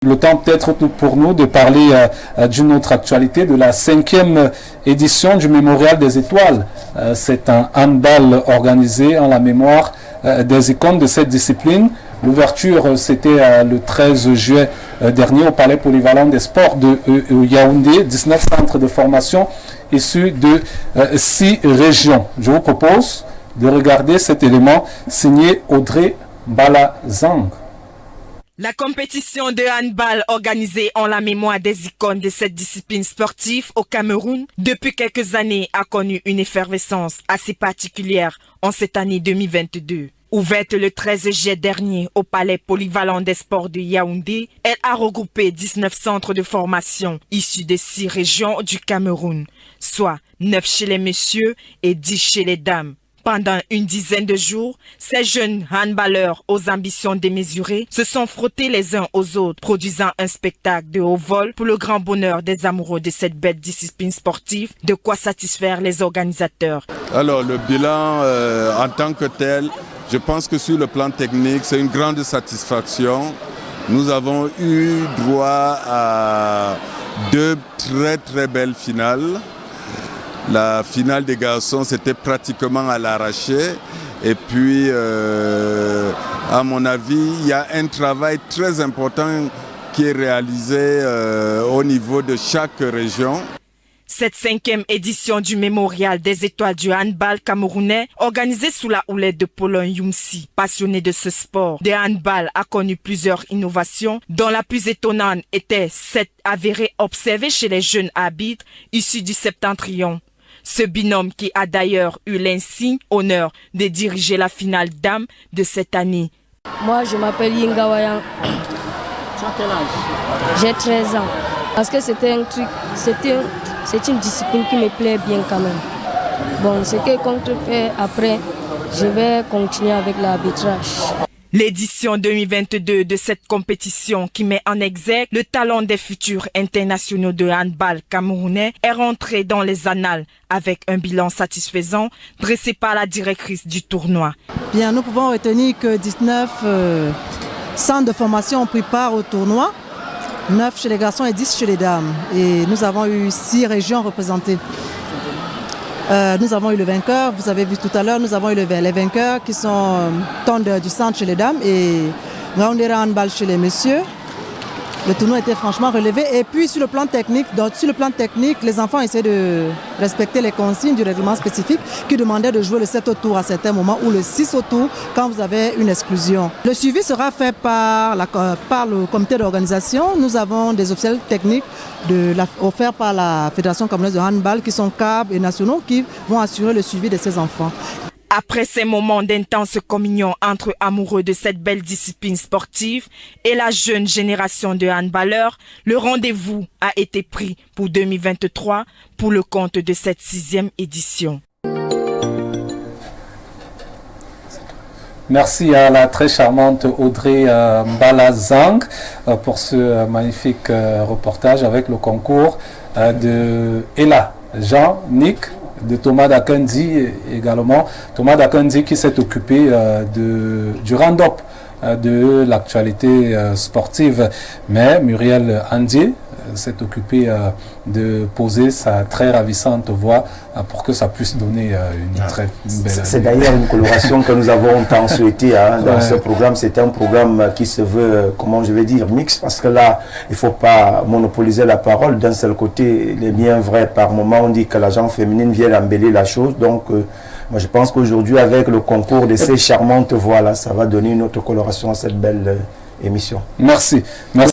Le temps peut-être pour nous de parler d'une autre actualité, de la 5e édition du Mémorial des Étoiles. C'est un handball organisé en la mémoire des icônes de cette discipline. L'ouverture, c'était le 13 juillet dernier au Palais Polyvalent des Sports de Yaoundé. 19 centres de formation issus de 6 régions. Je vous propose de regarder cet élément signé Audrey Balazang. La compétition de handball organisée en la mémoire des icônes de cette discipline sportive au Cameroun depuis quelques années a connu une effervescence assez particulière en cette année 2022. Ouverte le 13 juillet dernier au Palais Polyvalent des Sports de Yaoundé, elle a regroupé 19 centres de formation issus des 6 régions du Cameroun, soit 9 chez les messieurs et 10 chez les dames. Pendant une dizaine de jours, ces jeunes handballeurs aux ambitions démesurées se sont frottés les uns aux autres, produisant un spectacle de haut vol pour le grand bonheur des amoureux de cette belle discipline sportive, de quoi satisfaire les organisateurs. Alors le bilan en tant que tel, je pense que sur le plan technique, c'est une grande satisfaction. Nous avons eu droit à 2 très belles finales. La finale des garçons, c'était pratiquement à l'arraché. Et puis, à mon avis, il y a un travail très important qui est réalisé au niveau de chaque région. Cette 5e édition du Mémorial des Étoiles du handball camerounais, organisée sous la houlette de Paulin Youmsi, passionné de ce sport, le handball a connu plusieurs innovations, dont la plus étonnante était cette avérée observée chez les jeunes arbitres issus du Septentrion. Ce binôme qui a d'ailleurs eu l'insigne honneur de diriger la finale dames de cette année. Moi, je m'appelle Yinga Wayan. Tu as quel âge? J'ai 13 ans. Parce que c'est une discipline qui me plaît bien quand même. Bon, ce que compte faire après, je vais continuer avec l'arbitrage. L'édition 2022 de cette compétition qui met en exergue le talent des futurs internationaux de handball camerounais est rentrée dans les annales avec un bilan satisfaisant dressé par la directrice du tournoi. Bien, nous pouvons retenir que 19 centres de formation ont pris part au tournoi, 9 chez les garçons et 10 chez les dames. Et nous avons eu 6 régions représentées. Nous avons eu le vainqueur, vous avez vu tout à l'heure, nous avons eu les vainqueurs qui sont Tondeur du centre chez les dames et Ngaoundera handball chez les messieurs. Le tournoi était franchement relevé. Et puis sur le plan technique, les enfants essaient de respecter les consignes du règlement spécifique qui demandait de jouer le 7 au tour à certains moments ou le 6 au tour quand vous avez une exclusion. Le suivi sera fait par le comité d'organisation. Nous avons des officiels techniques offerts par la Fédération camerounaise de handball qui sont CAB et nationaux qui vont assurer le suivi de ces enfants. Après ces moments d'intense communion entre amoureux de cette belle discipline sportive et la jeune génération de handballeurs, le rendez-vous a été pris pour 2023 pour le compte de cette 6e édition. Merci à la très charmante Audrey Balazang pour ce magnifique reportage avec le concours de Ella Jean-Nic, de Thomas Dakendi également. Thomas Dakendi qui s'est occupé du round-up de l'actualité sportive. Mais Muriel Andier s'est occupé de poser sa très ravissante voix pour que ça puisse donner une très belle... C'est d'ailleurs une coloration que nous avons tant souhaité dans ce programme. C'est un programme qui se veut, comment je vais dire, mixte, parce que là, il ne faut pas monopoliser la parole. D'un seul côté, il est bien vrai, par moment, on dit que la gente féminine vient embellir la chose. Donc, moi, je pense qu'aujourd'hui, avec le concours de ces charmantes voix-là, ça va donner une autre coloration à cette belle émission. Merci. Merci.